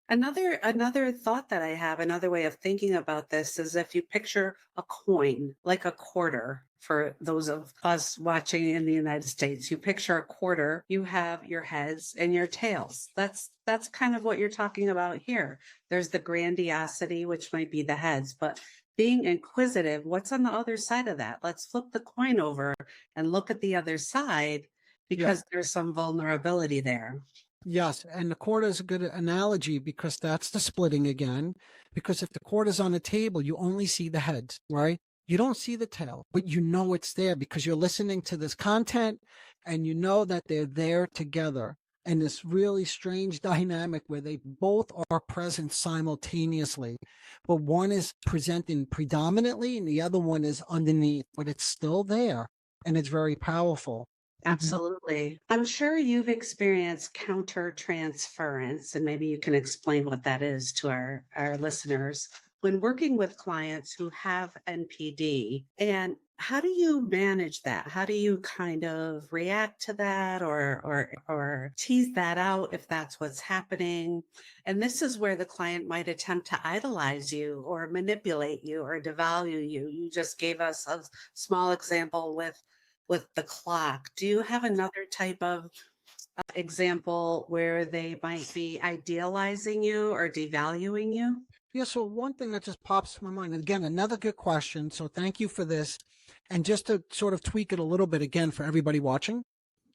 Another thought that I have, another way of thinking about this is if you picture a coin, like a quarter, for those of us watching in the United States, you picture a quarter, you have your heads and your tails. That's kind of what you're talking about here. There's the grandiosity, which might be the heads, but being inquisitive, what's on the other side of that? Let's flip the coin over and look at the other side Yeah. because there's some vulnerability there. Yes, and the quarter is a good analogy because that's the splitting again. Because if the quarter's on the table, you only see the heads, right? You don't see the tail, but you know it's there because you're listening to this content and you know that they're there together. And this really strange dynamic where they both are present simultaneously, but one is presenting predominantly and the other one is underneath, but it's still there and it's very powerful. Absolutely. I'm sure you've experienced counter transference, and maybe you can explain what that is to our listeners. When working with clients who have NPD, and how do you manage that? How do you kind of react to that or tease that out if that's what's happening? And this is where the client might attempt to idolize you or manipulate you or devalue you. You just gave us a small example with the clock. Do you have another type of example where they might be idealizing you or devaluing you? Yeah, so one thing that just pops in my mind, and again, another good question. So thank you for this. And just to sort of tweak it a little bit again for everybody watching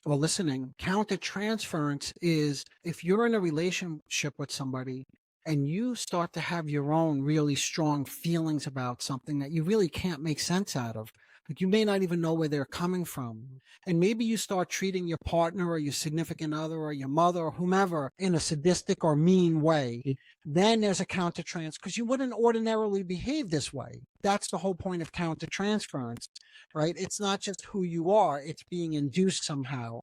or listening, counter transference is if you're in a relationship with somebody and you start to have your own really strong feelings about something that you really can't make sense out of. Like you may not even know where they're coming from. And maybe you start treating your partner or your significant other or your mother or whomever in a sadistic or mean way. Then there's a counter trans because you wouldn't ordinarily behave this way. That's the whole point of counter transference, right? It's not just who you are, it's being induced somehow.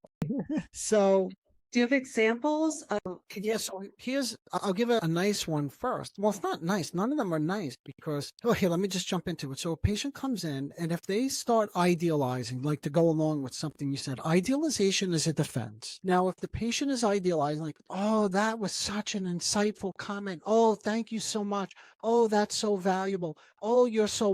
So Do you have examples of yeah, so here's I'll give a nice one first. Well, it's not nice. None of them are nice because oh here, let me just jump into it. So a patient comes in and if they start idealizing, like to go along with something you said, idealization is a defense. Now, if the patient is idealizing, like, oh, that was such an insightful comment. Oh, thank you so much. Oh, that's so valuable. Oh, you're so